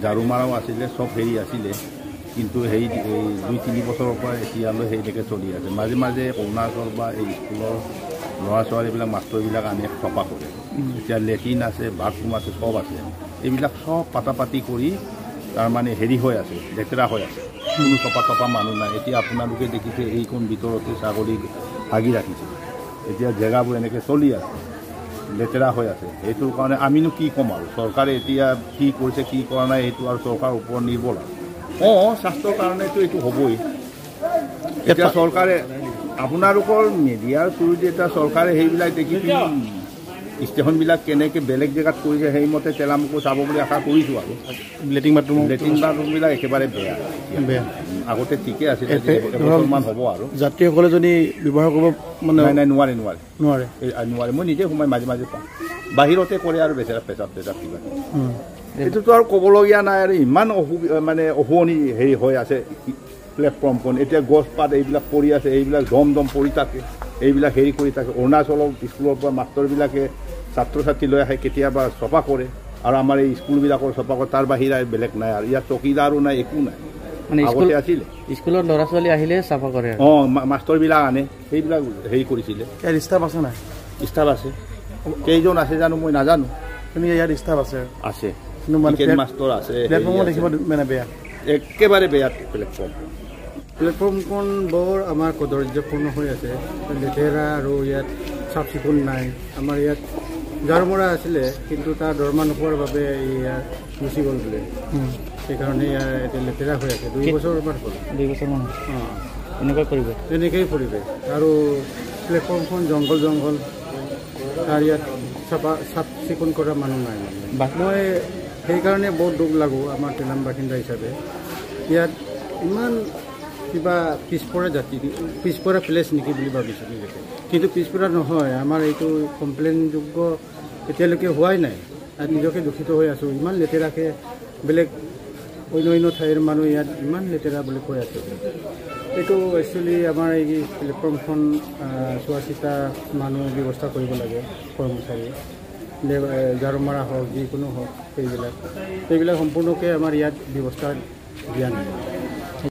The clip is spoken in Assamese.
ঝাৰু মাৰাও আছিলে, চব হেৰি আছিলে, কিন্তু সেই 2-3 বছৰৰ পৰা এতিয়ালৈ সেইলৈকে চলি আছে। মাজে মাজে অৰুণাচল বা এই স্কুলৰ ল'ৰা ছোৱালীবিলাক মাষ্টৰবিলাক আনি চফা কৰে। এতিয়া লেট্ৰিন আছে, বাথৰুম আছে, চব আছে, এইবিলাক চব পাতি কৰি তাৰমানে হেৰি হৈ আছে, লেতেৰা হৈ আছে, কোনো চফা মানুহ নাই। এতিয়া আপোনালোকে দেখিছে এইখন ভিতৰতে ছাগলী হাগি ৰাখিছে, এতিয়া জেগাবোৰ এনেকৈ চলি আছে, লেতেৰা হৈ আছে। সেইটোৰ কাৰণে আমিনো কি ক'ম আৰু, চৰকাৰে এতিয়া কি কৰিছে কি কৰা নাই এইটো আৰু চৰকাৰৰ ওপৰত নিৰ্ভৰ আৰু। স্বাস্থ্যৰ কাৰণেতো এইটো হ'বই। এতিয়া চৰকাৰে আপোনালোকৰ মিডিয়াৰ থ্ৰুদি এতিয়া চৰকাৰে সেইবিলাক দেখি ষ্টেচনবিলাক কেনেকৈ বেলেগ জেগাত কৰিছে, সেইমতে তেলামুকো চাব বুলি আশা কৰিছোঁ আৰু। লেট্ৰিন বাথৰুমবিলাক একেবাৰে বেয়া। আগতে ঠিকে আছিলে, এবছৰমান হ'ব আৰু। যাত্ৰীসকলে যদি ব্যৱহাৰ কৰিব মানে নাই নোৱাৰে। মই নিজে সোমাই মাজে মাজে পাওঁ, বাহিৰতে কৰে আৰু বেচেৰা পেচাব কিবা। এইটোতো আৰু ক'বলগীয়া নাই আৰু, ইমান মানে অশুৱনি হেৰি হৈ আছে প্লেটফৰ্মখন। এতিয়া গছ পাত এইবিলাক পৰি আছে, এইবিলাক দম পৰি থাকে, এইবিলাক হেৰি কৰি থাকে। অৰুণাচলৰ স্কুলৰ পৰা মাষ্টৰবিলাকে ছাত্ৰ ছাত্ৰী লৈ আহে, কেতিয়াবা চফা কৰে, আৰু আমাৰ এই স্কুলবিলাকৰ চফা কৰে, তাৰ বাহিৰে বেলেগ নাই আৰু। ইয়াত চকীদাৰো নাই, একো নাই। আগতে আছিলে স্কুলত ল'ৰা ছোৱালী আহিলে চাফা কৰে, মাষ্টৰবিলাক আনে, সেইবিলাক হেৰি কৰিছিলে। ইয়াত ষ্টাফ আছে নাই? ষ্টাফ আছে, কেইজন আছে জানো মই নাজানো। তুমি ইয়াত ষ্টাফ আছে? মাষ্টৰ আছে। দেখিব মানে বেয়া, একেবাৰে বেয়া প্লেটফৰ্মখন বৰ আমাৰ কদৰ্যপূৰ্ণ হৈ আছে, লেতেৰা আৰু ইয়াত চাফ চিকুণ নাই। আমাৰ ইয়াত ঝাৰুমৰা আছিলে, কিন্তু তাৰ দৰমহা নোপোৱাৰ বাবে ইয়াত গুচি গ'ল বোলে, সেইকাৰণে ইয়াত এতিয়া লেতেৰা হৈ আছে। 2 বছৰমান হ'ল। 2 বছৰমান এনেকৈয়ে পৰিৱেশ। আৰু প্লেটফৰ্মখন জংঘল, আৰু ইয়াত চাফ চিকুণ কৰা মানুহ নাই। মই সেইকাৰণে বহুত দুখ লাগোঁ আমাৰ তেলাম বাসিন্দা হিচাপে। ইয়াত ইমান কিবা পিছপৰা প্লেচ নেকি বুলি ভাবিছোঁ নিজকে, কিন্তু পিছপৰা নহয়। আমাৰ এইটো কমপ্লেইনযোগ্য এতিয়ালৈকে হোৱাই নাই, আৰু নিজকে দূষিত হৈ আছোঁ। ইমান লেতেৰাকৈ বেলেগ অন্য ঠাইৰ মানুহ ইয়াত ইমান লেতেৰা বুলি কৈ আছে। এইটো একচুৱেলি আমাৰ এই প্লেটফৰ্মখন চোৱা চিতা মানুহ ব্যৱস্থা কৰিব লাগে, কৰ্মচাৰী ঝাৰু মাৰা হওক, যিকোনো হওক, সেইবিলাক সম্পূৰ্ণকৈ আমাৰ ইয়াত ব্যৱস্থা দিয়া নাই।